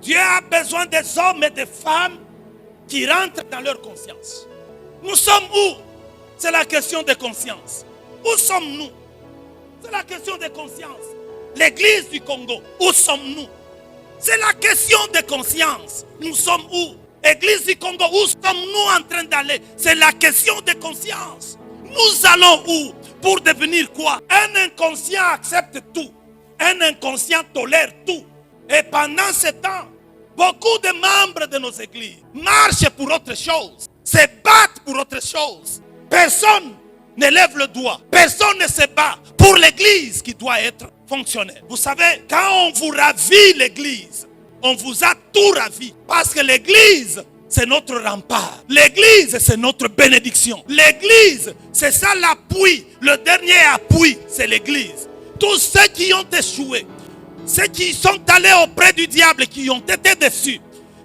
Dieu a besoin des hommes et des femmes qui rentrent dans leur conscience. Nous sommes où? C'est la question de conscience. Où sommes-nous? C'est la question de conscience. L'église du Congo, où sommes-nous? C'est la question de conscience. Nous sommes où? Église du Congo, où sommes-nous en train d'aller? C'est la question de conscience. Nous allons où? Pour devenir quoi? Un inconscient accepte tout. Un inconscient tolère tout. Et pendant ce temps, beaucoup de membres de nos églises marchent pour autre chose, se battent pour autre chose. Personne ne lève le doigt. Personne ne se bat pour l'église qui doit être fonctionnelle. Vous savez, quand on vous ravit l'église, on vous a tout ravi. Parce que l'église, c'est notre rempart. L'église, c'est notre bénédiction. L'église, c'est ça l'appui. Le dernier appui, c'est l'église. Tous ceux qui ont échoué, ceux qui sont allés auprès du diable et qui ont été déçus,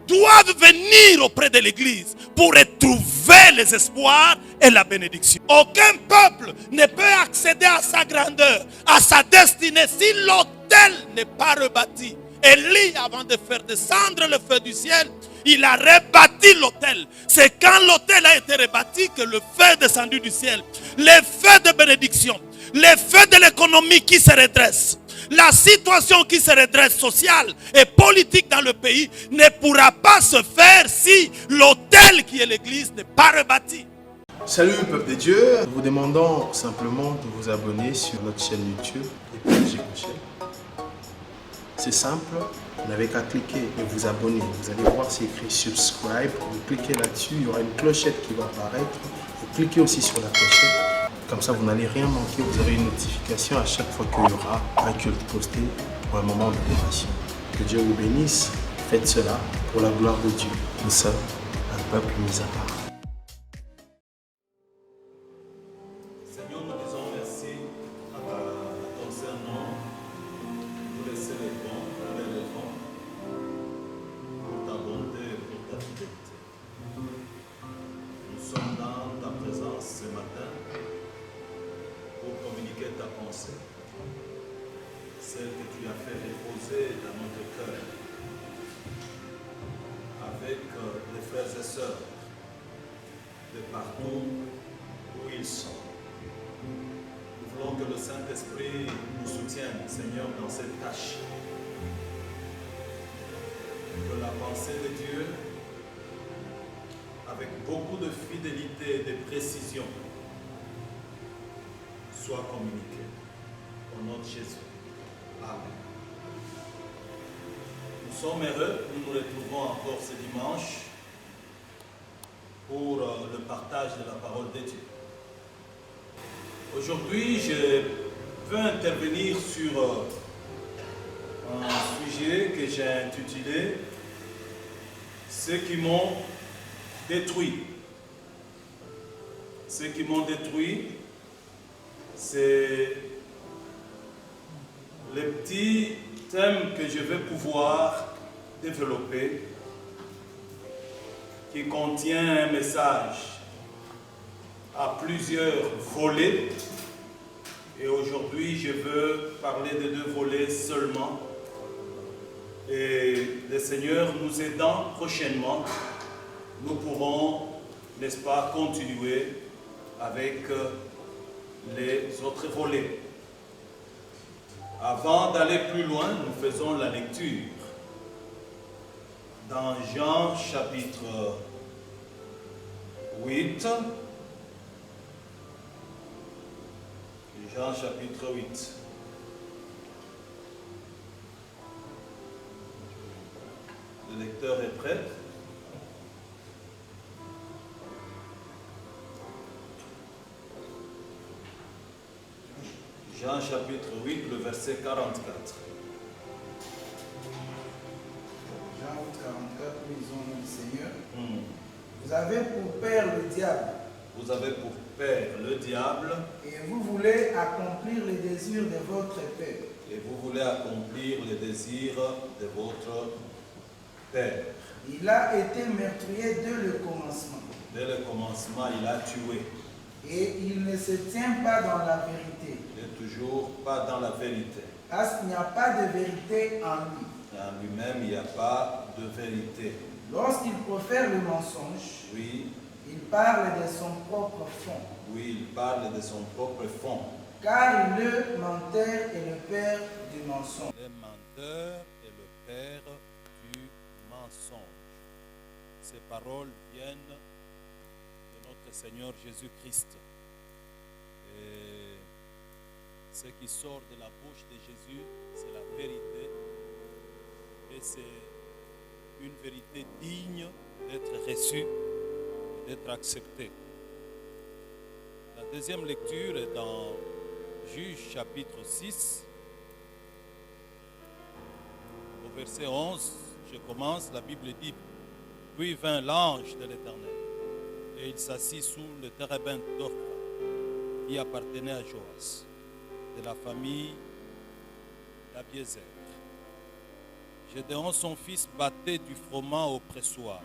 doivent venir auprès de l'église pour retrouver les espoirs et la bénédiction. Aucun peuple ne peut accéder à sa grandeur, à sa destinée, si l'autel n'est pas rebâti. Élie, avant de faire descendre le feu du ciel, il a rebâti l'autel. C'est quand l'autel a été rebâti que le feu est descendu du ciel. Les feux de bénédiction, les feux de l'économie qui se redresse, la situation qui se redresse sociale et politique dans le pays ne pourra pas se faire si l'autel qui est l'église n'est pas rebâti. Salut peuple de Dieu, nous vous demandons simplement de vous abonner sur notre chaîne YouTube J. Michel. C'est simple, vous n'avez qu'à cliquer et vous abonner. Vous allez voir c'est écrit subscribe, vous cliquez là-dessus, il y aura une clochette qui va apparaître. Vous cliquez aussi sur la clochette. Comme ça, vous n'allez rien manquer, vous aurez une notification à chaque fois qu'il y aura un culte posté pour un moment d'adoration. Que Dieu vous bénisse, faites cela pour la gloire de Dieu. Nous sommes un peuple mis à part. Seigneur, nous disons merci à ton Saint-Nom pour les célébrons, pour les levons, pour ta bonté et pour ta fidélité. Nous sommes dans ta présence ce matin pour communiquer ta pensée, celle que tu as fait reposer dans notre cœur, avec les frères et sœurs de partout où ils sont. Nous voulons que le Saint-Esprit nous soutienne, Seigneur, dans cette tâche. Que la pensée de Dieu, avec beaucoup de fidélité et de précision, soit communiqué. Au nom de Jésus. Amen. Nous sommes heureux, nous nous retrouvons encore ce dimanche pour le partage de la parole de Dieu. Aujourd'hui, je veux intervenir sur un sujet que j'ai intitulé « Ceux qui m'ont détruit ». Ceux qui m'ont détruit, c'est le petit thème que je vais pouvoir développer qui contient un message à plusieurs volets. Et aujourd'hui, je veux parler de 2 volets seulement. Et le Seigneur nous aidant prochainement, nous pourrons, n'est-ce pas, continuer avec les autres volets. Avant d'aller plus loin, nous faisons la lecture dans Jean chapitre 8. Jean chapitre 8. Le lecteur est prêt? Jean chapitre 8, le verset 44. Jean 44, lisons le Seigneur. Vous avez pour père le diable. Vous avez pour père le diable. Et vous voulez accomplir les désirs de votre père. Et vous voulez accomplir les désirs de votre père. Il a été meurtrier dès le commencement. Dès le commencement, il a tué. Et il ne se tient pas dans la vérité. Il n'est toujours pas dans la vérité. Parce qu'il n'y a pas de vérité en lui. En lui-même, il n'y a pas de vérité. Lorsqu'il profère le mensonge, Oui, il parle de son propre fond. oui, il parle de son propre fond. Car le menteur est le père du mensonge. Le menteur est le père du mensonge. Ces paroles viennent de notre Seigneur Jésus-Christ. Et ce qui sort de la bouche de Jésus, c'est la vérité. Et c'est une vérité digne d'être reçue et d'être acceptée. La deuxième lecture est dans Juges chapitre 6. Au verset 11, je commence, la Bible dit: Puis vint l'ange de l'Éternel, et il s'assit sous le térébinthe d'Ophra, qui appartenait à Joas, de la famille d'Abiézer. Gédéon, son fils, battait du froment au pressoir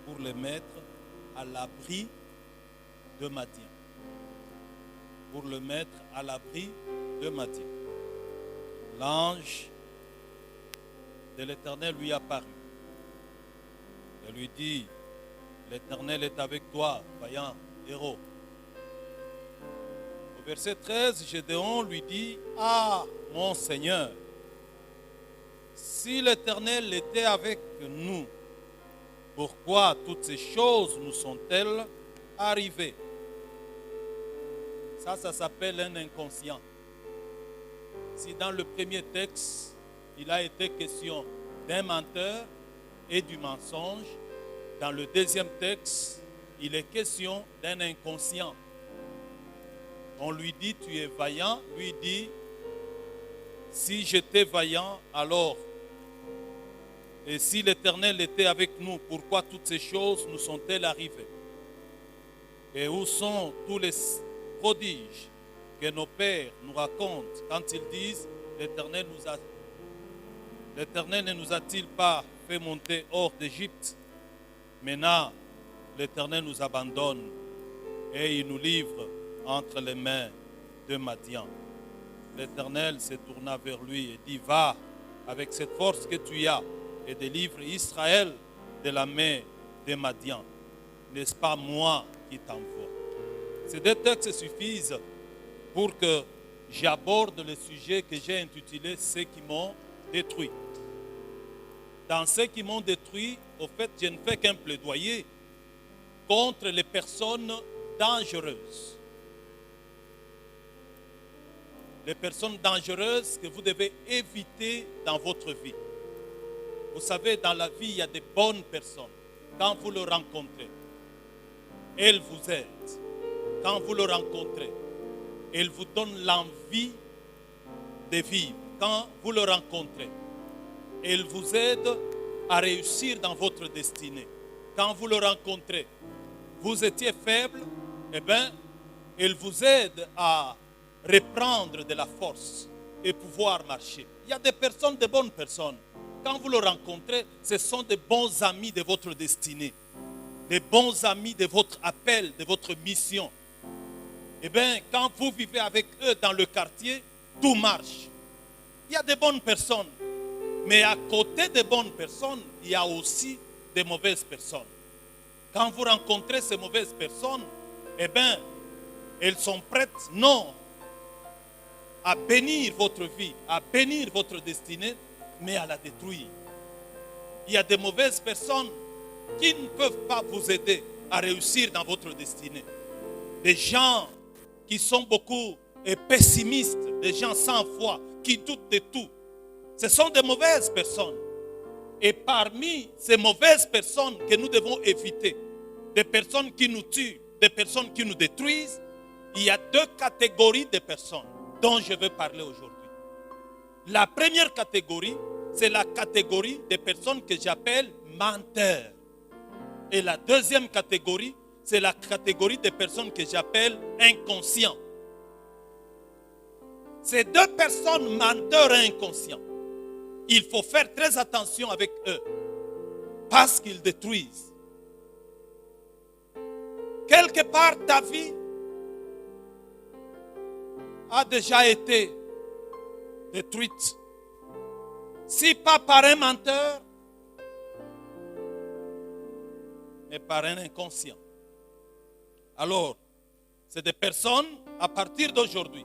pour le mettre à l'abri de Madian. Pour le mettre à l'abri de Madian. L'ange de l'Éternel lui apparut et lui dit: L'Éternel est avec toi, vaillant héros. Au verset 13, Gédéon lui dit: Ah, mon Seigneur, si l'Éternel était avec nous, pourquoi toutes ces choses nous sont-elles arrivées? Ça s'appelle un inconscient. Si dans le premier texte, il a été question d'un menteur et du mensonge, dans le deuxième texte, il est question d'un inconscient. On lui dit: tu es vaillant. Lui dit: si j'étais vaillant, alors, et si l'Éternel était avec nous, pourquoi toutes ces choses nous sont-elles arrivées? Et où sont tous les prodiges que nos pères nous racontent quand ils disent: l'Éternel ne nous a-t-il pas fait monter hors d'Égypte? Maintenant, l'Éternel nous abandonne et il nous livre entre les mains de Madian. L'Éternel se tourna vers lui et dit: va avec cette force que tu as et délivre Israël de la main de Madian. N'est-ce pas moi qui t'envoie? Ces deux textes suffisent pour que j'aborde le sujet que j'ai intitulé « Ceux qui m'ont détruit ». Dans ceux qui m'ont détruit, au fait, je ne fais qu'un plaidoyer contre les personnes dangereuses. Les personnes dangereuses que vous devez éviter dans votre vie. Vous savez, dans la vie, il y a des bonnes personnes. Quand vous le rencontrez, elles vous aident. Quand vous le rencontrez, elles vous donnent l'envie de vivre. Quand vous le rencontrez, elles vous aident à réussir dans votre destinée. Quand vous le rencontrez, vous étiez faible, eh bien, elles vous aident à reprendre de la force et pouvoir marcher. Il y a des personnes, de bonnes personnes. Quand vous le rencontrez, ce sont des bons amis de votre destinée, des bons amis de votre appel, de votre mission. Eh bien, quand vous vivez avec eux dans le quartier, tout marche. Il y a des bonnes personnes. Mais à côté des bonnes personnes, il y a aussi des mauvaises personnes. Quand vous rencontrez ces mauvaises personnes, eh bien, elles sont prêtes, non, à bénir votre vie, à bénir votre destinée, mais à la détruire. Il y a des mauvaises personnes qui ne peuvent pas vous aider à réussir dans votre destinée. Des gens qui sont beaucoup pessimistes, des gens sans foi, qui doutent de tout. Ce sont des mauvaises personnes. Et parmi ces mauvaises personnes que nous devons éviter, des personnes qui nous tuent, des personnes qui nous détruisent, il y a deux catégories de personnes dont je veux parler aujourd'hui. La première catégorie, c'est la catégorie des personnes que j'appelle menteurs. Et la deuxième catégorie, c'est la catégorie des personnes que j'appelle inconscients. Ces deux personnes, menteurs et inconscients, il faut faire très attention avec eux parce qu'ils détruisent. Quelque part, ta vie a déjà été détruite. Si pas par un menteur, mais par un inconscient. Alors, c'est des personnes, à partir d'aujourd'hui,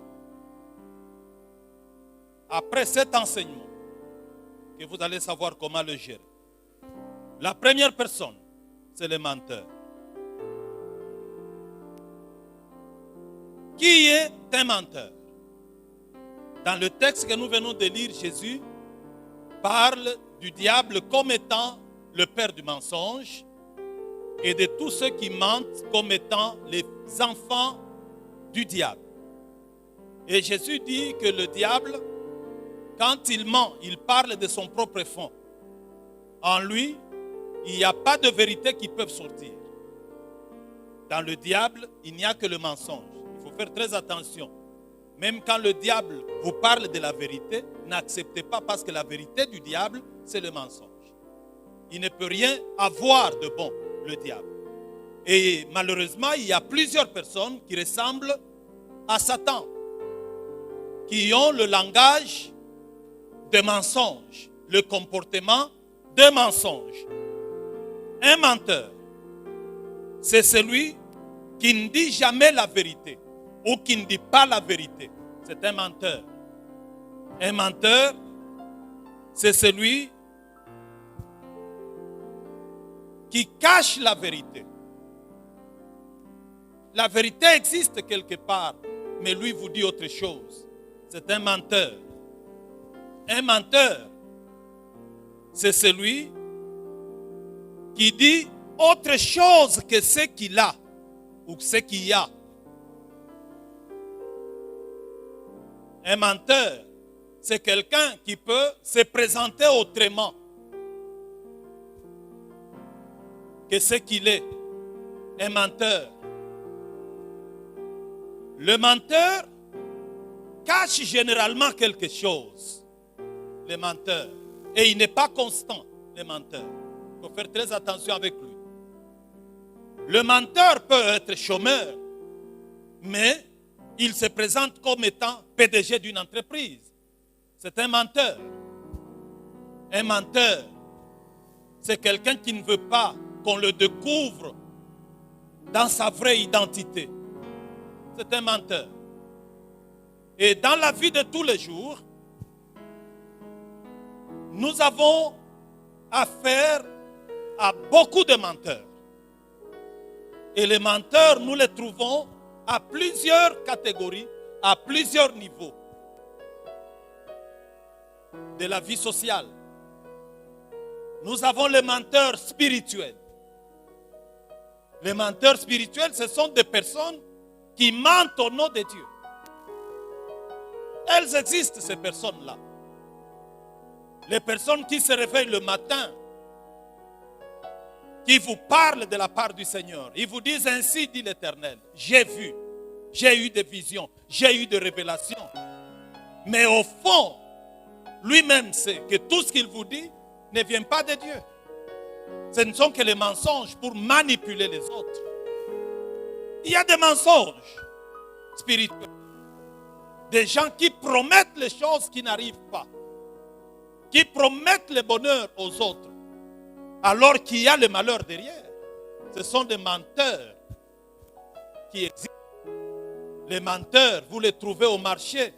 après cet enseignement, que vous allez savoir comment le gérer. La première personne, c'est le menteur. Qui est un menteur? Dans le texte que nous venons de lire, Jésus parle du diable comme étant le père du mensonge et de tous ceux qui mentent comme étant les enfants du diable. Et Jésus dit que le diable, quand il ment, il parle de son propre fond. En lui, il n'y a pas de vérité qui peut sortir. Dans le diable, il n'y a que le mensonge. Il faut faire très attention. Même quand le diable vous parle de la vérité, n'acceptez pas parce que la vérité du diable, c'est le mensonge. Il ne peut rien avoir de bon, le diable. Et malheureusement, il y a plusieurs personnes qui ressemblent à Satan, qui ont le langage de mensonge, le comportement de mensonge. Un menteur, c'est celui qui ne dit jamais la vérité ou qui ne dit pas la vérité. C'est un menteur. Un menteur, c'est celui qui cache la vérité. La vérité existe quelque part, mais lui vous dit autre chose. C'est un menteur. Un menteur, c'est celui qui dit autre chose que ce qu'il a ou ce qu'il y a. Un menteur, c'est quelqu'un qui peut se présenter autrement que ce qu'il est. Un menteur. Le menteur cache généralement quelque chose. Le menteur. Et il n'est pas constant, le menteur. Il faut faire très attention avec lui. Le menteur peut être chômeur, mais il se présente comme étant PDG d'une entreprise. C'est un menteur. Un menteur, c'est quelqu'un qui ne veut pas qu'on le découvre dans sa vraie identité. C'est un menteur. Et dans la vie de tous les jours, nous avons affaire à beaucoup de menteurs. Et les menteurs, nous les trouvons à plusieurs catégories, à plusieurs niveaux de la vie sociale. Nous avons les menteurs spirituels. Les menteurs spirituels, ce sont des personnes qui mentent au nom de Dieu. Elles existent, ces personnes-là. Les personnes qui se réveillent le matin, qui vous parlent de la part du Seigneur. Ils vous disent ainsi, dit l'Éternel. J'ai vu, j'ai eu des visions, j'ai eu des révélations. Mais au fond, lui-même sait que tout ce qu'il vous dit ne vient pas de Dieu. Ce ne sont que les mensonges pour manipuler les autres. Il y a des mensonges spirituels. Des gens qui promettent les choses qui n'arrivent pas. Qui promettent le bonheur aux autres. Alors qu'il y a le malheur derrière. Ce sont des menteurs qui existent. Les menteurs, vous les trouvez au marché.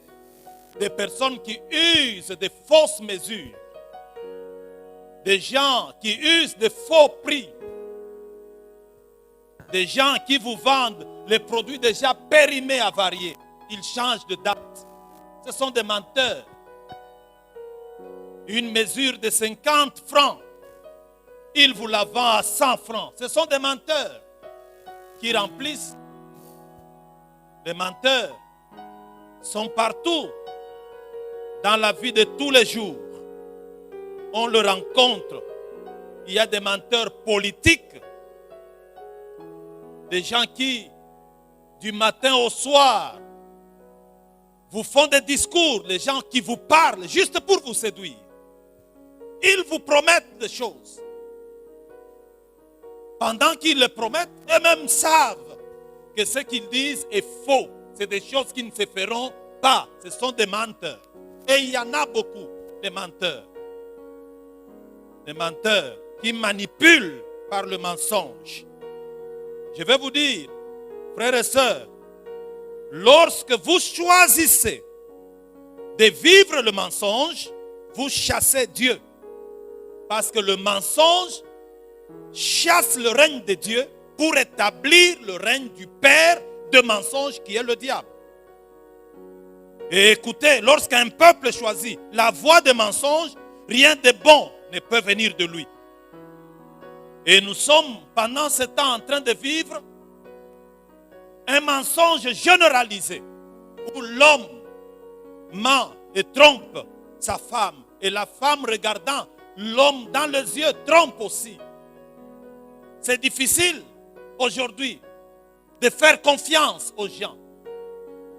Des personnes qui usent de fausses mesures. Des gens qui usent de faux prix. Des gens qui vous vendent les produits déjà périmés à varier. Ils changent de date. Ce sont des menteurs. Une mesure de 50 francs. Ils vous la vendent à 100 francs. Ce sont des menteurs qui remplissent. Les menteurs sont partout dans la vie de tous les jours. On le rencontre. Il y a des menteurs politiques. Des gens qui, du matin au soir, vous font des discours. Les gens qui vous parlent juste pour vous séduire. Ils vous promettent des choses. Pendant qu'ils le promettent, eux-mêmes savent que ce qu'ils disent est faux. C'est des choses qui ne se feront pas. Ce sont des menteurs. Et il y en a beaucoup de menteurs. les menteurs qui manipulent par le mensonge. Je vais vous dire, frères et sœurs, lorsque vous choisissez de vivre le mensonge, vous chassez Dieu. Parce que le mensonge chasse le règne de Dieu pour établir le règne du père de mensonge qui est le diable. Et écoutez, lorsqu'un peuple choisit la voie des mensonges, rien de bon ne peut venir de lui. Et nous sommes pendant ce temps en train de vivre un mensonge généralisé où l'homme ment et trompe sa femme et la femme regardant l'homme dans les yeux trompe aussi. C'est difficile aujourd'hui de faire confiance aux gens.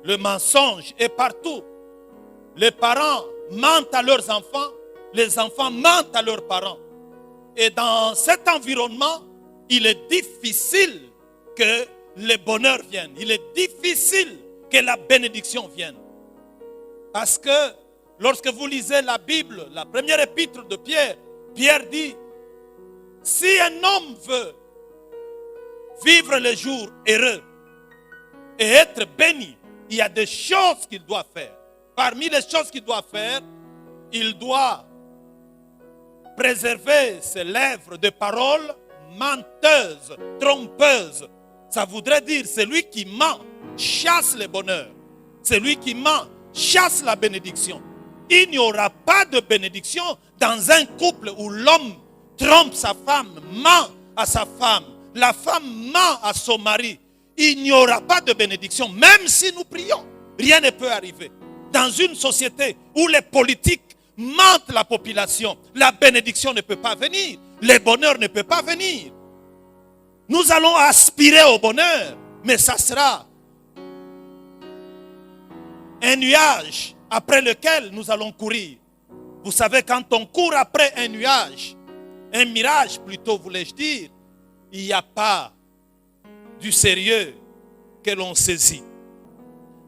Le mensonge est partout. Les parents mentent à leurs enfants, les enfants mentent à leurs parents. Et dans cet environnement, il est difficile que le bonheur vienne. Il est difficile que la bénédiction vienne. Parce que lorsque vous lisez la Bible, la première épître de Pierre, Pierre dit, si un homme veut vivre les jours heureux et être béni, il y a des choses qu'il doit faire. Parmi les choses qu'il doit faire, il doit préserver ses lèvres de paroles menteuses, trompeuses. Ça voudrait dire celui qui ment chasse le bonheur. Celui qui ment chasse la bénédiction. Il n'y aura pas de bénédiction dans un couple où l'homme trompe sa femme, ment à sa femme, la femme ment à son mari. Il n'y aura pas de bénédiction, même si nous prions. Rien ne peut arriver. Dans une société où les politiques mentent la population, la bénédiction ne peut pas venir. Le bonheur ne peut pas venir. Nous allons aspirer au bonheur, mais ça sera un nuage après lequel nous allons courir. Vous savez, quand on court après un nuage, un mirage plutôt, voulais-je dire, il n'y a pas du sérieux que l'on saisit.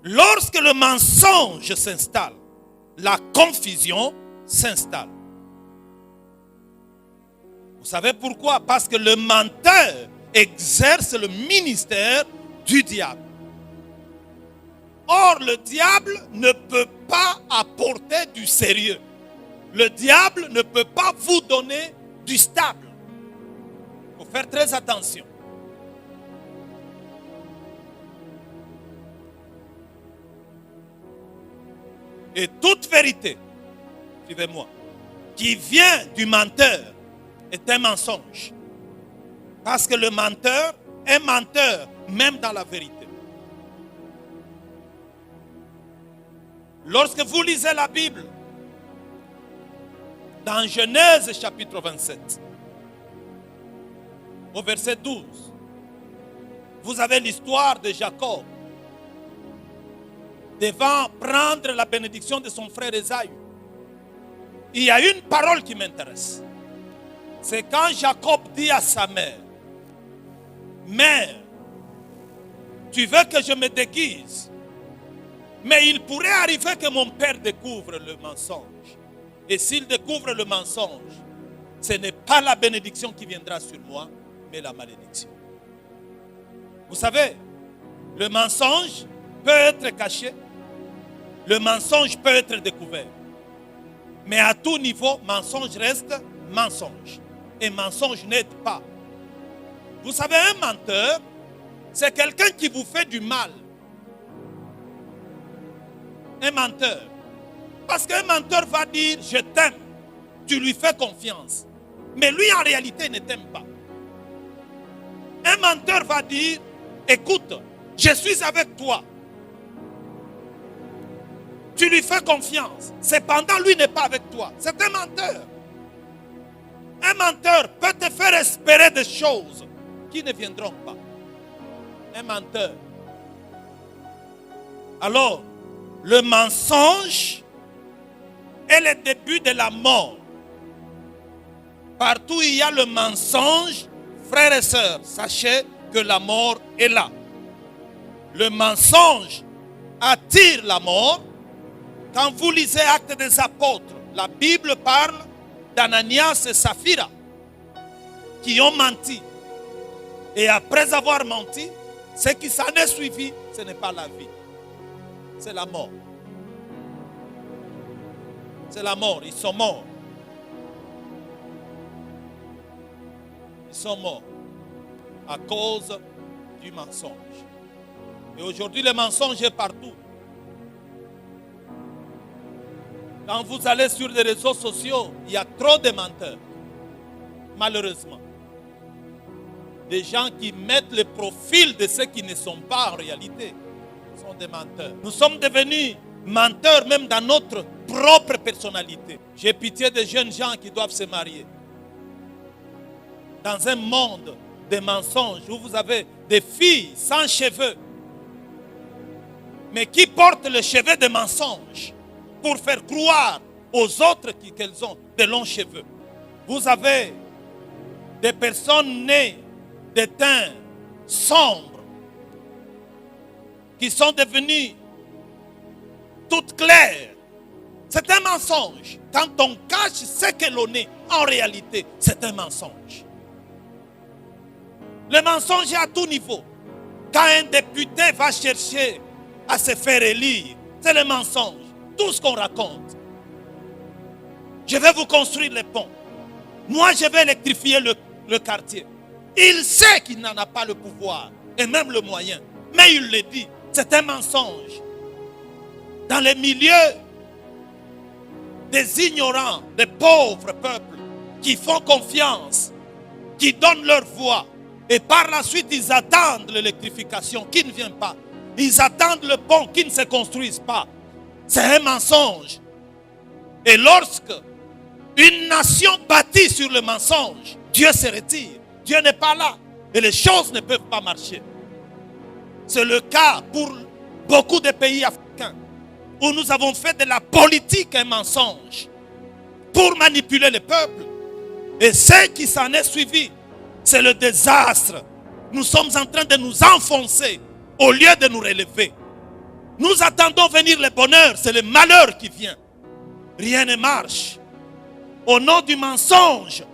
Lorsque le mensonge s'installe, la confusion s'installe. Vous savez pourquoi? Parce que le menteur exerce le ministère du diable. Or, le diable ne peut pas apporter du sérieux. Le diable ne peut pas vous donner du stable. Il faut faire très attention. Et toute vérité, suivez-moi, qui vient du menteur est un mensonge. Parce que le menteur est menteur même dans la vérité. Lorsque vous lisez la Bible, dans Genèse chapitre 27, au verset 12, vous avez l'histoire de Jacob devant prendre la bénédiction de son frère Ésaü. Il y a une parole qui m'intéresse. C'est quand Jacob dit à sa mère, mère, tu veux que je me déguise? Mais il pourrait arriver que mon père découvre le mensonge. Et s'il découvre le mensonge, ce n'est pas la bénédiction qui viendra sur moi, mais la malédiction. Vous savez, le mensonge peut être caché, le mensonge peut être découvert. Mais à tout niveau, mensonge reste mensonge. Et mensonge n'aide pas. Vous savez, un menteur, c'est quelqu'un qui vous fait du mal. Un menteur. Parce qu'un menteur va dire, je t'aime. Tu lui fais confiance. Mais lui, en réalité, ne t'aime pas. Un menteur va dire, écoute, je suis avec toi. Tu lui fais confiance. Cependant, lui n'est pas avec toi. C'est un menteur. Un menteur peut te faire espérer des choses qui ne viendront pas. Un menteur. Alors, le mensonge est le début de la mort. Partout où il y a le mensonge, frères et sœurs, sachez que la mort est là. Le mensonge attire la mort. Quand vous lisez Actes des Apôtres, la Bible parle d'Ananias et Saphira qui ont menti. Et après avoir menti, ce qui s'en est suivi, ce n'est pas la vie. C'est la mort. C'est la mort. Ils sont morts. Ils sont morts à cause du mensonge. Et aujourd'hui, le mensonge est partout. Quand vous allez sur les réseaux sociaux, il y a trop de menteurs. Malheureusement. Des gens qui mettent le profil de ceux qui ne sont pas en réalité. Sont des menteurs. Nous sommes devenus menteurs même dans notre propre personnalité. J'ai pitié des jeunes gens qui doivent se marier. Dans un monde de mensonges où vous avez des filles sans cheveux, mais qui portent les cheveux de mensonges pour faire croire aux autres qu'elles ont de longs cheveux. Vous avez des personnes nées de teint sombre qui sont devenues toutes claires. C'est un mensonge. Quand on cache ce que l'on est, en réalité, c'est un mensonge. Le mensonge est à tout niveau. Quand un député va chercher à se faire élire, c'est le mensonge. Tout ce qu'on raconte. Je vais vous construire les ponts. Moi, je vais électrifier le quartier. Il sait qu'il n'en a pas le pouvoir et même le moyen. Mais il le dit. C'est un mensonge. Dans les milieux des ignorants, des pauvres peuples qui font confiance, qui donnent leur voix et par la suite ils attendent l'électrification qui ne vient pas. Ils attendent le pont qui ne se construise pas. C'est un mensonge. Et lorsque une nation bâtie sur le mensonge, Dieu se retire. Dieu n'est pas là. Et les choses ne peuvent pas marcher. C'est le cas pour beaucoup de pays africains où nous avons fait de la politique un mensonge pour manipuler le peuple. Et ce qui s'en est suivi, c'est le désastre. Nous sommes en train de nous enfoncer au lieu de nous relever. Nous attendons venir le bonheur, c'est le malheur qui vient. Rien ne marche. Au nom du mensonge,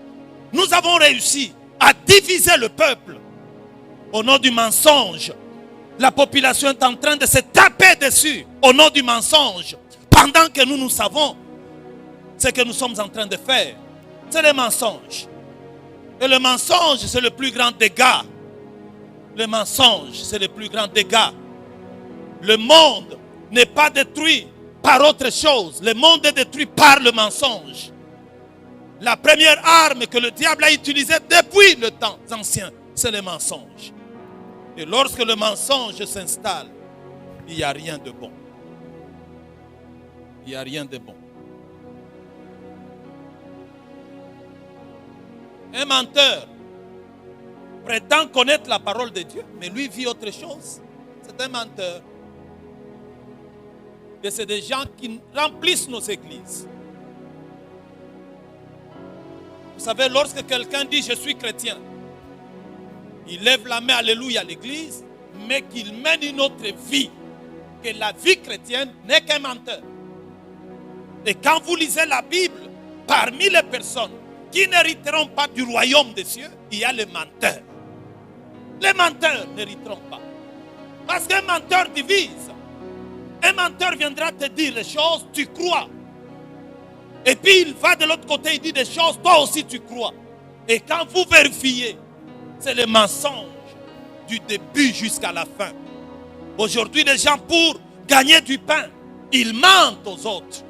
nous avons réussi à diviser le peuple. Au nom du mensonge, la population est en train de se taper dessus. Au nom du mensonge, pendant que nous savons ce que nous sommes en train de faire. C'est le mensonge. Et le mensonge, c'est le plus grand dégât. Le mensonge, c'est le plus grand dégât. Le monde n'est pas détruit par autre chose. Le monde est détruit par le mensonge. La première arme que le diable a utilisée depuis le temps ancien, c'est le mensonge. Et lorsque le mensonge s'installe, il n'y a rien de bon. Il n'y a rien de bon. Un menteur prétend connaître la parole de Dieu, mais lui vit autre chose. C'est un menteur. Et c'est des gens qui remplissent nos églises. Vous savez, lorsque quelqu'un dit « je suis chrétien », il lève la main, alléluia, à l'église, mais qu'il mène une autre vie. Que la vie chrétienne n'est qu'un menteur. Et quand vous lisez la Bible, parmi les personnes qui n'hériteront pas du royaume des cieux, il y a les menteurs. Les menteurs n'hériteront pas. Parce qu'un menteur divise. Un menteur viendra te dire les choses, tu crois. Et puis il va de l'autre côté, il dit des choses, toi aussi tu crois. Et quand vous vérifiez, c'est le mensonge du début jusqu'à la fin. Aujourd'hui, les gens, pour gagner du pain, ils mentent aux autres.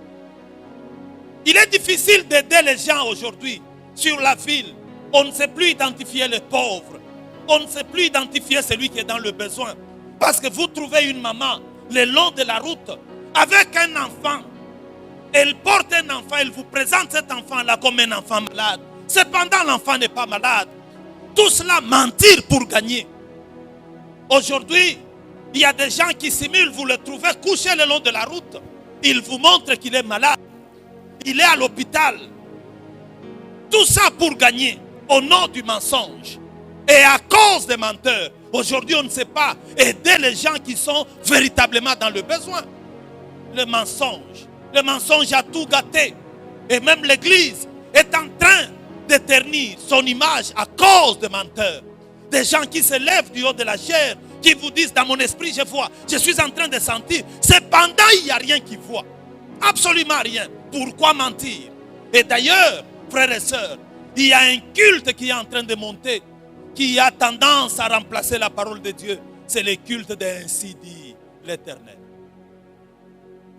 Il est difficile d'aider les gens aujourd'hui sur la ville. On ne sait plus identifier les pauvres. On ne sait plus identifier celui qui est dans le besoin. Parce que vous trouvez une maman le long de la route avec un enfant. Elle porte un enfant, elle vous présente cet enfant-là comme un enfant malade. Cependant, l'enfant n'est pas malade. Tout cela, mentir pour gagner. Aujourd'hui, il y a des gens qui simulent, vous le trouvez couché le long de la route. Il vous montre qu'il est malade. Il est à l'hôpital. Tout ça pour gagner au nom du mensonge. Et à cause des menteurs, aujourd'hui on ne sait pas aider les gens qui sont véritablement dans le besoin. Le mensonge a tout gâté. Et même l'église est en train de ternir son image à cause de menteurs. Des gens qui se lèvent du haut de la chair, qui vous disent dans mon esprit je vois, je suis en train de sentir. Cependant il n'y a rien qui voit. Absolument rien. Pourquoi mentir? Et d'ailleurs, frères et sœurs, il y a un culte qui est en train de monter, qui a tendance à remplacer la parole de Dieu. C'est le culte d'Ainsi dit l'Éternel.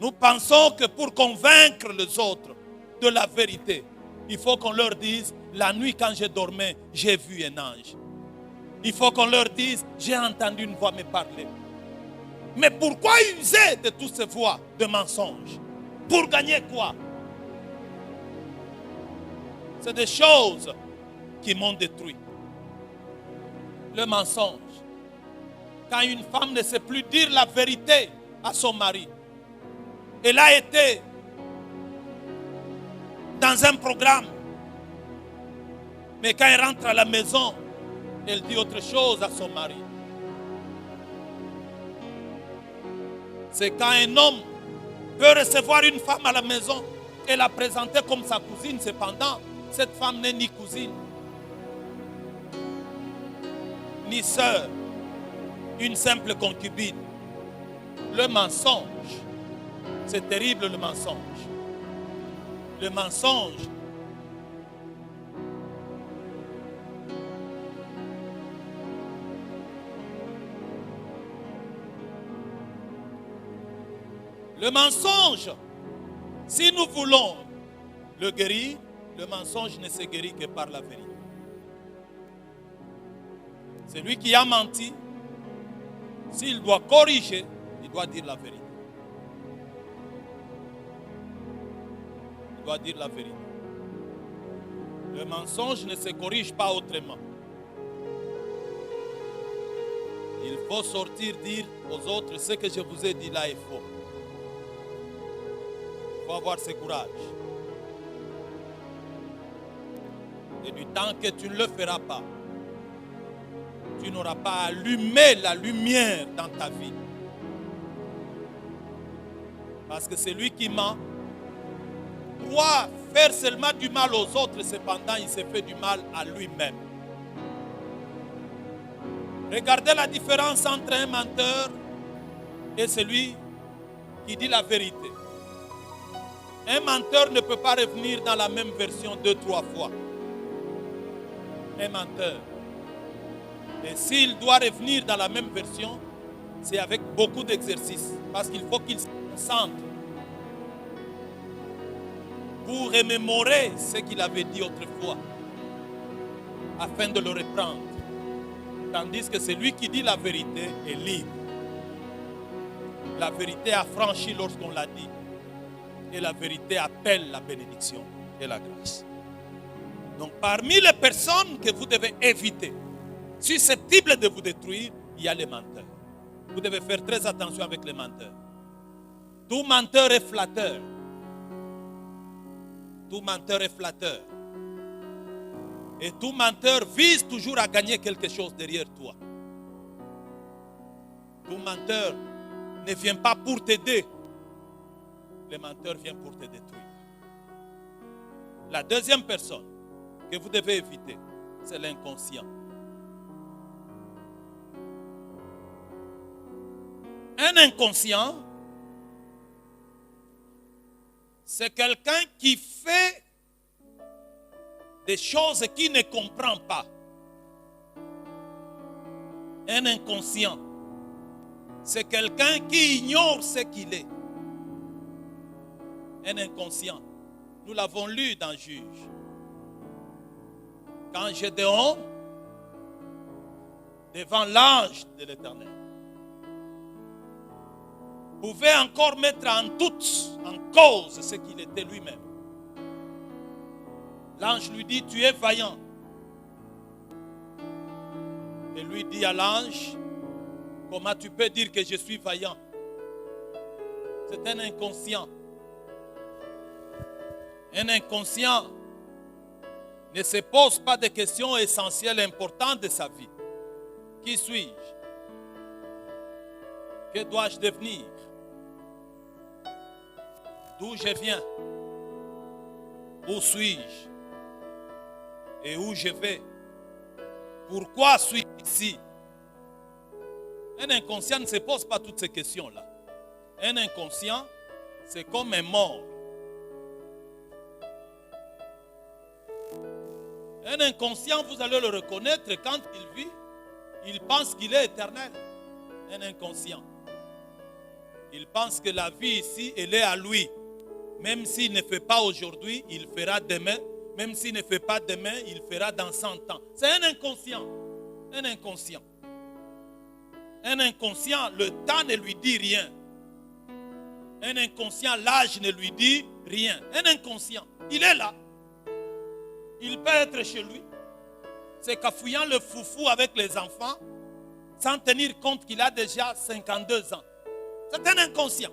Nous pensons que pour convaincre les autres de la vérité, il faut qu'on leur dise, la nuit quand je dormais, j'ai vu un ange. Il faut qu'on leur dise, j'ai entendu une voix me parler. Mais pourquoi user de toutes ces voix de mensonges? Pour gagner quoi? C'est des choses qui m'ont détruit. Le mensonge. Quand une femme ne sait plus dire la vérité à son mari, elle a été dans un programme, mais quand elle rentre à la maison, elle dit autre chose à son mari. C'est quand un homme peut recevoir une femme à la maison et la présenter comme sa cousine. Cependant, cette femme n'est ni cousine, ni sœur, une simple concubine. Le mensonge, c'est terrible le mensonge. Le mensonge. Le mensonge, si nous voulons le guérir, le mensonge ne se guérit que par la vérité. Celui qui a menti, s'il doit corriger, il doit dire la vérité. Il doit dire la vérité. Le mensonge ne se corrige pas autrement. Il faut sortir dire aux autres, ce que je vous ai dit là est faux. Il faut avoir ce courage. Et du temps que tu ne le feras pas, tu n'auras pas allumé la lumière dans ta vie. Parce que celui qui ment croit faire seulement du mal aux autres, cependant il se fait du mal à lui-même. Regardez la différence entre un menteur et celui qui dit la vérité. Un menteur ne peut pas revenir dans la même version 2-3 fois. Un menteur. Et s'il doit revenir dans la même version, c'est avec beaucoup d'exercices. Parce qu'il faut qu'il se concentre pour remémorer ce qu'il avait dit autrefois, afin de le reprendre. Tandis que celui qui dit la vérité est libre. La vérité affranchit lorsqu'on l'a dit. Et la vérité appelle la bénédiction et la grâce. Donc parmi les personnes que vous devez éviter, susceptibles de vous détruire, il y a les menteurs. Vous devez faire très attention avec les menteurs. Tout menteur est flatteur. Tout menteur est flatteur. Et tout menteur vise toujours à gagner quelque chose derrière toi. Tout menteur ne vient pas pour t'aider. Le menteur vient pour te détruire. La deuxième personne que vous devez éviter, c'est l'inconscient. Un inconscient, c'est quelqu'un qui fait des choses qu'il ne comprend pas. Un inconscient, c'est quelqu'un qui ignore ce qu'il est. Un inconscient. Nous l'avons lu dans Juge. Quand Gédéon, devant l'ange de l'Éternel, pouvait encore mettre en doute, en cause ce qu'il était lui-même. L'ange lui dit, tu es vaillant. Et lui dit à l'ange, comment tu peux dire que je suis vaillant? C'est un inconscient. Un inconscient ne se pose pas de questions essentielles importantes de sa vie. Qui suis-je? Que dois-je devenir? D'où je viens? Où suis-je? et où je vais? Pourquoi suis-je ici? Un inconscient ne se pose pas toutes ces questions-là. Un inconscient, c'est comme un mort. Un inconscient, vous allez le reconnaître quand il vit, il pense qu'il est éternel. Un inconscient. Il pense que la vie ici, elle est à lui. Même s'il ne fait pas aujourd'hui, il fera demain. Même s'il ne fait pas demain, il fera dans 100 ans. C'est un inconscient. Un inconscient. Un inconscient, le temps ne lui dit rien. Un inconscient, l'âge ne lui dit rien. Un inconscient, il est là. Il peut être chez lui. C'est qu'en fouillant le foufou avec les enfants, sans tenir compte qu'il a déjà 52 ans. C'est un inconscient.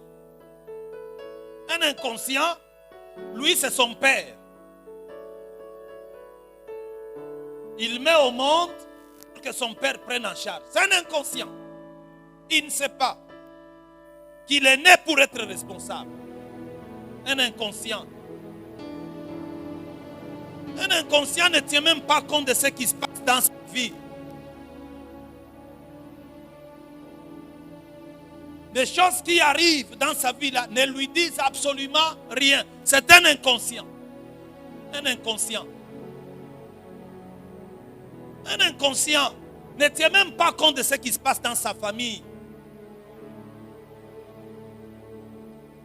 Un inconscient, lui, c'est son père. Il met au monde pour que son père prenne en charge. C'est un inconscient. Il ne sait pas qu'il est né pour être responsable. Un inconscient. Un inconscient ne tient même pas compte de ce qui se passe dans sa vie. Les choses qui arrivent dans sa vie là ne lui disent absolument rien. C'est un inconscient. Un inconscient. Un inconscient ne tient même pas compte de ce qui se passe dans sa famille.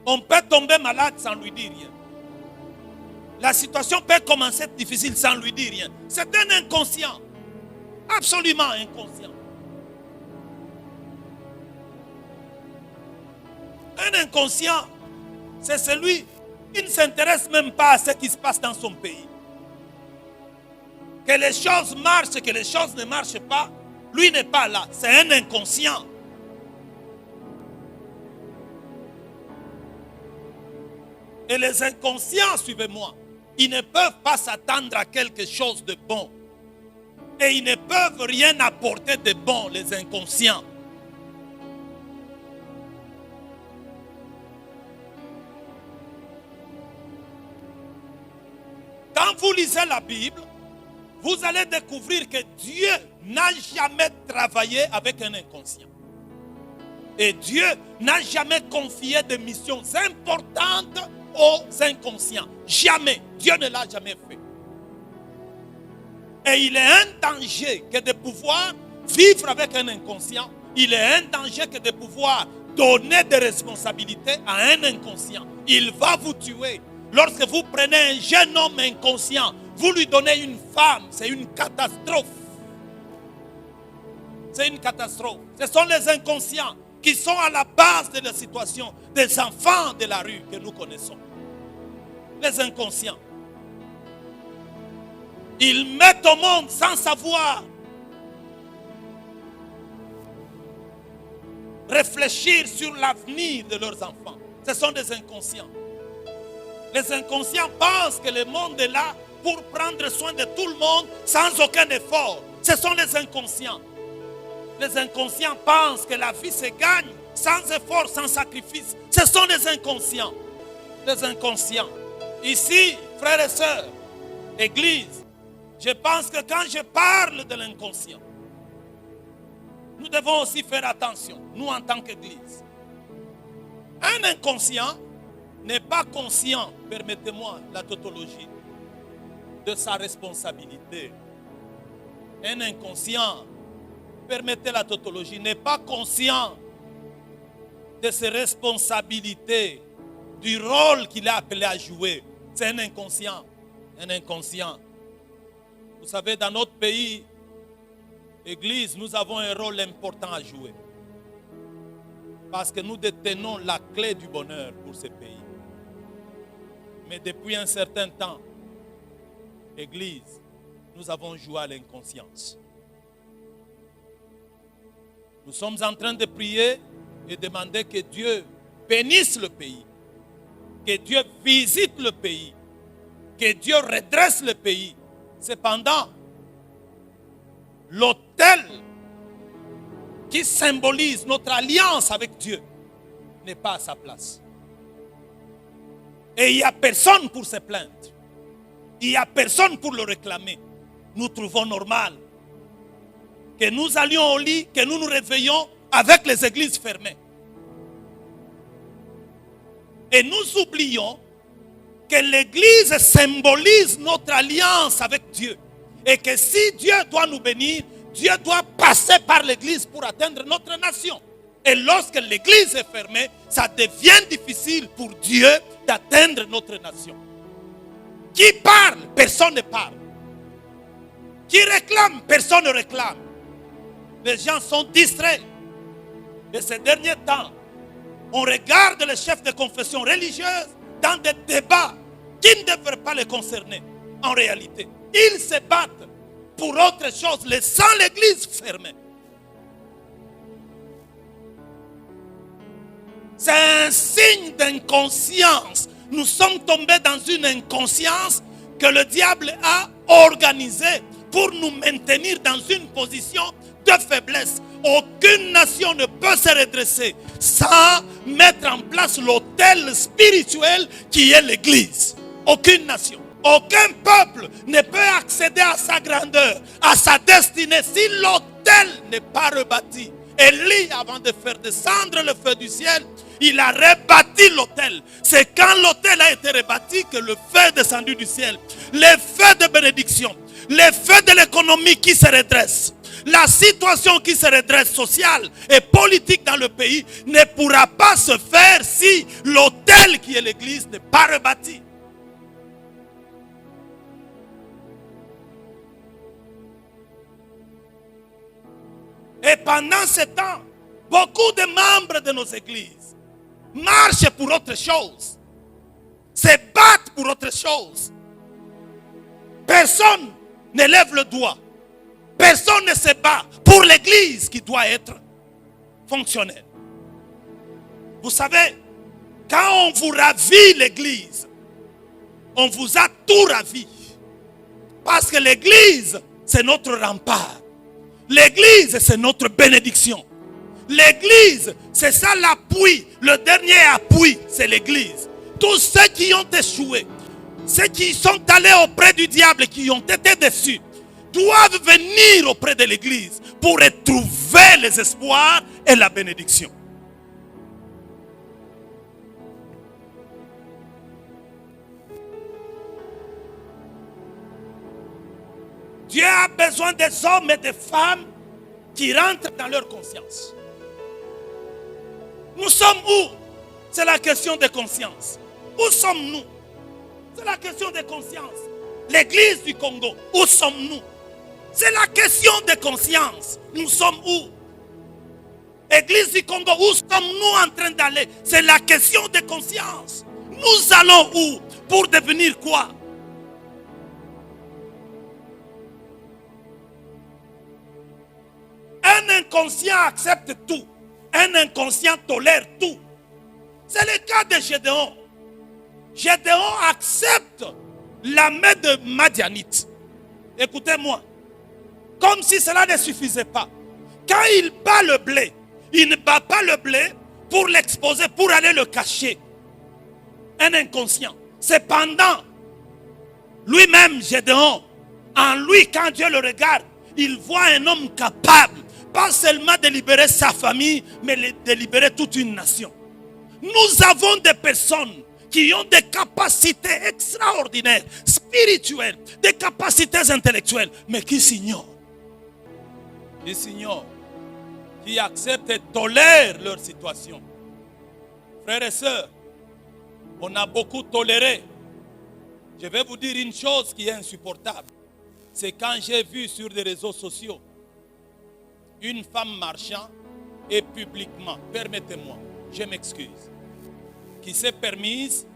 On peut tomber malade sans lui dire rien. La situation peut commencer à être difficile sans lui dire rien. C'est un inconscient. Absolument inconscient. Un inconscient, c'est celui qui ne s'intéresse même pas à ce qui se passe dans son pays. Que les choses marchent, que les choses ne marchent pas, lui n'est pas là. C'est un inconscient. Et les inconscients, suivez-moi, ils ne peuvent pas s'attendre à quelque chose de bon. Et ils ne peuvent rien apporter de bon, les inconscients. Quand vous lisez la Bible, vous allez découvrir que Dieu n'a jamais travaillé avec un inconscient. Et Dieu n'a jamais confié de missions importantes aux inconscients. Jamais. Dieu ne l'a jamais fait. Et il est un danger que de pouvoir vivre avec un inconscient. Il est un danger que de pouvoir donner des responsabilités à un inconscient. Il va vous tuer. Lorsque vous prenez un jeune homme inconscient, vous lui donnez une femme, c'est une catastrophe. C'est une catastrophe. Ce sont les inconscients qui sont à la base de la situation des enfants de la rue que nous connaissons. Les inconscients. Ils mettent au monde sans savoir réfléchir sur l'avenir de leurs enfants. Ce sont des inconscients. Les inconscients pensent que le monde est là pour prendre soin de tout le monde sans aucun effort. Ce sont les inconscients. Les inconscients pensent que la vie se gagne sans effort, sans sacrifice. Ce sont les inconscients. Les inconscients. Ici, frères et sœurs, Église, je pense que quand je parle de l'inconscient, nous devons aussi faire attention, nous en tant qu'Église. Un inconscient n'est pas conscient, permettez-moi la tautologie, de sa responsabilité. Un inconscient, permettez la tautologie, n'est pas conscient de ses responsabilités, du rôle qu'il est appelé à jouer. C'est un inconscient. Un inconscient. Vous savez, dans notre pays, Église, nous avons un rôle important à jouer. Parce que nous détenons la clé du bonheur pour ce pays. Mais depuis un certain temps, Église, nous avons joué à l'inconscience. Nous sommes en train de prier et demander que Dieu bénisse le pays. Que Dieu visite le pays. Que Dieu redresse le pays. Cependant, l'autel qui symbolise notre alliance avec Dieu n'est pas à sa place. Et il n'y a personne pour se plaindre. Il n'y a personne pour le réclamer. nous trouvons normal que nous allions au lit, que nous nous réveillons avec les églises fermées. Et nous oublions que l'église symbolise notre alliance avec Dieu. Et que si Dieu doit nous bénir, Dieu doit passer par l'église pour atteindre notre nation. Et lorsque l'église est fermée, ça devient difficile pour Dieu d'atteindre notre nation. Qui parle? Personne ne parle. Qui réclame? Personne ne réclame. Les gens sont distraits. Et ces derniers temps, on regarde les chefs de confession religieuse dans des débats qui ne devraient pas les concerner. En réalité, ils se battent pour autre chose, laissant l'église fermée. C'est un signe d'inconscience. Nous sommes tombés dans une inconscience que le diable a organisée pour nous maintenir dans une position de faiblesse. Aucune nation ne peut se redresser sans mettre en place l'autel spirituel qui est l'église. Aucune nation, aucun peuple ne peut accéder à sa grandeur, à sa destinée si l'autel n'est pas rebâti. Élie, avant de faire descendre le feu du ciel, il a rebâti l'autel. C'est quand l'autel a été rebâti que le feu est descendu du ciel. Les feux de bénédiction, les feux de l'économie qui se redressent, la situation qui se redresse sociale et politique dans le pays ne pourra pas se faire si l'autel qui est l'église n'est pas rebâti. Et pendant ce temps, beaucoup de membres de nos églises marchent pour autre chose, se battent pour autre chose. Personne ne lève le doigt. Personne ne se bat pour l'église qui doit être fonctionnelle. Vous savez, quand on vous ravit l'église, on vous a tout ravi. Parce que l'église, c'est notre rempart. L'église, c'est notre bénédiction. L'église, c'est ça l'appui. Le dernier appui, c'est l'église. Tous ceux qui ont échoué, ceux qui sont allés auprès du diable, qui ont été déçus, doivent venir auprès de l'église pour retrouver les espoirs et la bénédiction. Dieu a besoin des hommes et des femmes qui rentrent dans leur conscience. Nous sommes où? C'est la question de conscience. Où sommes-nous? C'est la question de conscience. L'église du Congo, où sommes-nous? C'est la question de conscience. Nous sommes où? Église du Congo, où sommes-nous en train d'aller? C'est la question de conscience. Nous allons où? Pour devenir quoi? Un inconscient accepte tout. Un inconscient tolère tout. C'est le cas de Gédéon. Gédéon accepte la main de Madianite. Écoutez-moi. Comme si cela ne suffisait pas. Quand il bat le blé, il ne bat pas le blé pour l'exposer, pour aller le cacher. Un inconscient. Cependant, lui-même, Gédéon, en lui, quand Dieu le regarde, il voit un homme capable, pas seulement de libérer sa famille, mais de libérer toute une nation. Nous avons des personnes qui ont des capacités extraordinaires, spirituelles, des capacités intellectuelles, mais qui s'ignorent. Qui s'ignorent, qui acceptent et tolèrent leur situation. Frères et sœurs, on a beaucoup toléré. Je vais vous dire une chose qui est insupportable. C'est quand j'ai vu sur les réseaux sociaux une femme marchant et publiquement, permettez-moi, je m'excuse, qui s'est permise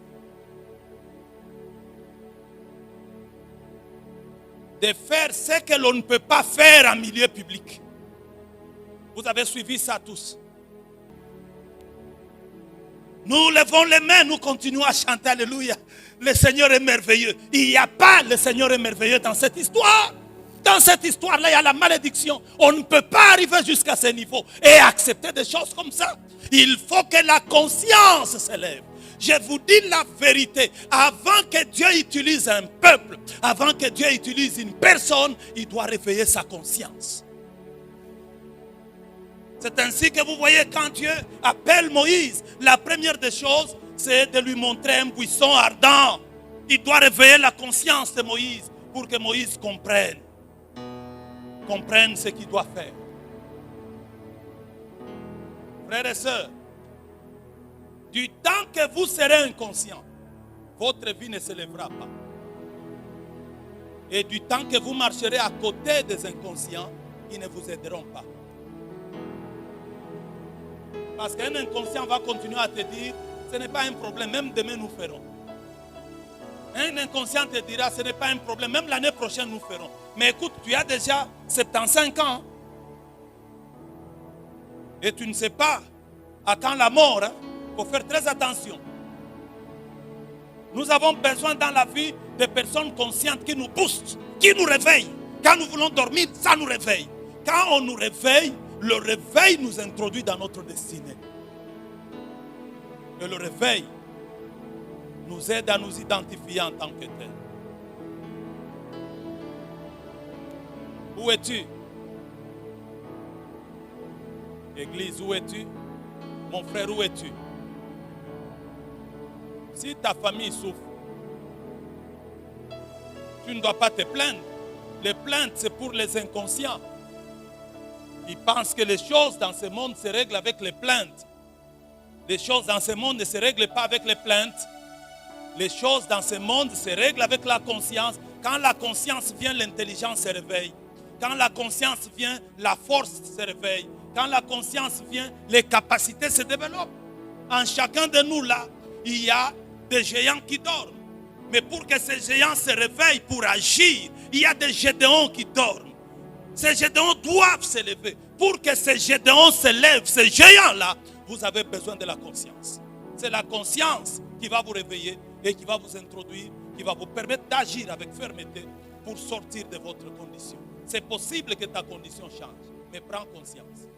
de faire ce que l'on ne peut pas faire en milieu public. Vous avez suivi ça tous. Nous levons les mains, nous continuons à chanter Alléluia. Le Seigneur est merveilleux. Il n'y a pas le Seigneur est merveilleux dans cette histoire. Dans cette histoire-là, il y a la malédiction. On ne peut pas arriver jusqu'à ce niveau et accepter des choses comme ça. Il faut que la conscience s'élève. Je vous dis la vérité. Avant que Dieu utilise un peuple, avant que Dieu utilise une personne, il doit réveiller sa conscience. C'est ainsi que vous voyez quand Dieu appelle Moïse, la première des choses, c'est de lui montrer un buisson ardent. Il doit réveiller la conscience de Moïse pour que Moïse comprenne ce qu'il doit faire. Frères et sœurs, du temps que vous serez inconscient, votre vie ne se lèvera pas. Et du temps que vous marcherez à côté des inconscients, ils ne vous aideront pas. Parce qu'un inconscient va continuer à te dire, ce n'est pas un problème, même demain nous ferons. Un inconscient te dira, ce n'est pas un problème, même l'année prochaine nous ferons. Mais écoute, tu as déjà 75 ans. Et tu ne sais pas à quand la mort. Il faut faire très attention. Nous avons besoin dans la vie de personnes conscientes qui nous boostent, qui nous réveillent. Quand nous voulons dormir, ça nous réveille. Quand on nous réveille, le réveil nous introduit dans notre destinée. Et le réveil nous aide à nous identifier en tant que tel. Où es-tu? Église, où es-tu? Mon frère, où es-tu? Si ta famille souffre, tu ne dois pas te plaindre. Les plaintes, c'est pour les inconscients. Ils pensent que les choses dans ce monde se règlent avec les plaintes. Les choses dans ce monde ne se règlent pas avec les plaintes. Les choses dans ce monde se règlent avec la conscience. Quand la conscience vient, l'intelligence se réveille. Quand la conscience vient, la force se réveille. Quand la conscience vient, les capacités se développent. En chacun de nous là, il y a des géants qui dorment. Mais pour que ces géants se réveillent pour agir, il y a des Gédéons qui dorment. Ces Gédéons doivent se lever. Pour que ces Gédéons se lèvent, ces géants-là, vous avez besoin de la conscience. C'est la conscience qui va vous réveiller et qui va vous introduire, qui va vous permettre d'agir avec fermeté pour sortir de votre condition. C'est possible que ta condition change, mais prends conscience.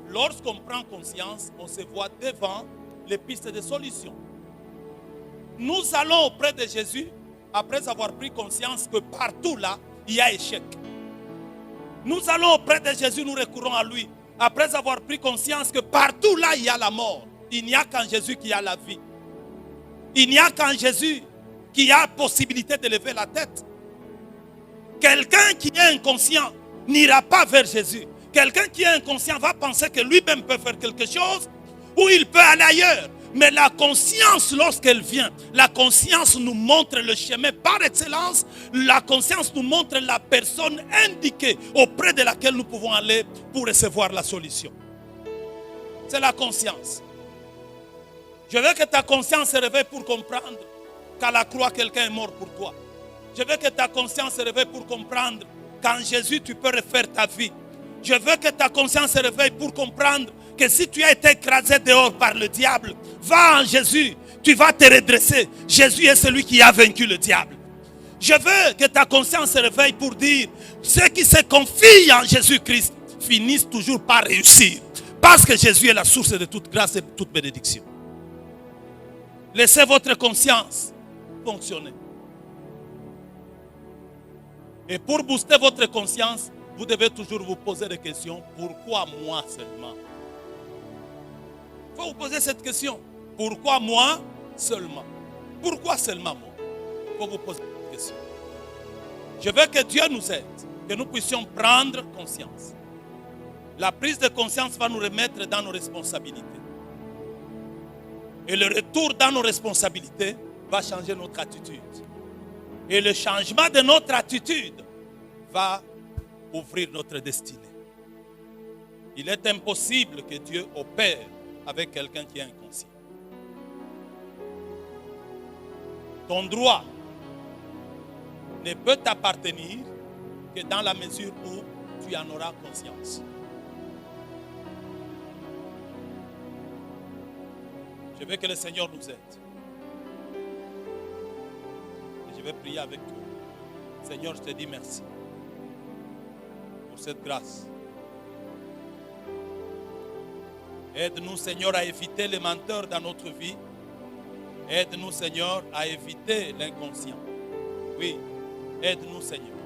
Lorsqu'on prend conscience, on se voit devant les pistes de solution. Nous allons auprès de Jésus après avoir pris conscience que partout là, il y a échec. Nous allons auprès de Jésus, nous recourons à lui après avoir pris conscience que partout là, il y a la mort. Il n'y a qu'en Jésus qu'il y a la vie. Il n'y a qu'en Jésus qu'il y a possibilité de lever la tête. Quelqu'un qui est inconscient n'ira pas vers Jésus. Quelqu'un qui est inconscient va penser que lui-même peut faire quelque chose ou il peut aller ailleurs. Mais la conscience, lorsqu'elle vient, la conscience nous montre le chemin par excellence. La conscience nous montre la personne indiquée auprès de laquelle nous pouvons aller pour recevoir la solution. C'est la conscience. Je veux que ta conscience se réveille pour comprendre qu'à la croix, quelqu'un est mort pour toi. Je veux que ta conscience se réveille pour comprendre qu'en Jésus, tu peux refaire ta vie. Je veux que ta conscience se réveille pour comprendre que si tu as été écrasé dehors par le diable, va en Jésus, tu vas te redresser. Jésus est celui qui a vaincu le diable. Je veux que ta conscience se réveille pour dire, ceux qui se confient en Jésus-Christ finissent toujours par réussir. Parce que Jésus est la source de toute grâce et de toute bénédiction. Laissez votre conscience fonctionner. Et pour booster votre conscience, vous devez toujours vous poser des questions. Pourquoi moi seulement? Il faut vous poser cette question. Pourquoi moi seulement? Pourquoi seulement moi? Il faut vous poser cette question. Je veux que Dieu nous aide, que nous puissions prendre conscience. La prise de conscience va nous remettre dans nos responsabilités. Et le retour dans nos responsabilités va changer notre attitude. Et le changement de notre attitude va ouvrir notre destinée. Il est impossible que Dieu opère avec quelqu'un qui est inconscient. Ton droit ne peut t'appartenir que dans la mesure où tu en auras conscience. Je veux que le Seigneur nous aide. Et je vais prier avec toi. Seigneur, je te dis merci pour cette grâce. Aide-nous, Seigneur, à éviter les menteurs dans notre vie. Aide-nous, Seigneur, à éviter l'inconscient. Oui, aide-nous, Seigneur.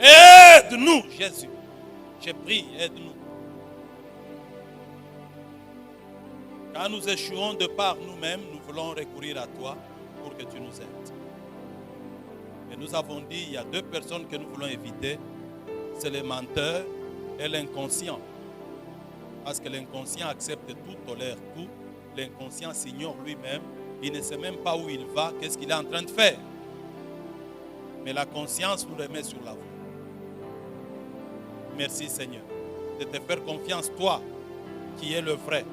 Aide-nous, Jésus. Je prie, aide-nous. Quand nous échouons de par nous-mêmes, nous voulons recourir à toi pour que tu nous aides. Et nous avons dit, il y a deux personnes que nous voulons éviter. C'est les menteurs et l'inconscient. Parce que l'inconscient accepte tout, tolère tout. L'inconscient s'ignore lui-même. Il ne sait même pas où il va, qu'est-ce qu'il est en train de faire. Mais la conscience nous remet sur la voie. Merci Seigneur de te faire confiance, toi qui es le vrai.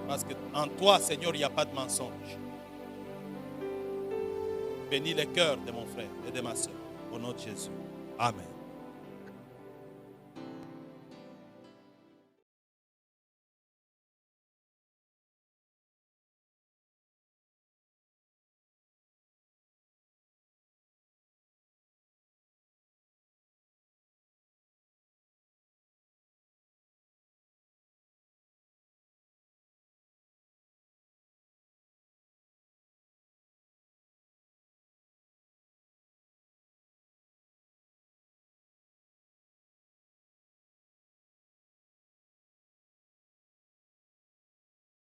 Parce qu'en toi, Seigneur, il n'y a pas de mensonge. Bénis le cœur de mon frère et de ma soeur. Au nom de Jésus. Amen.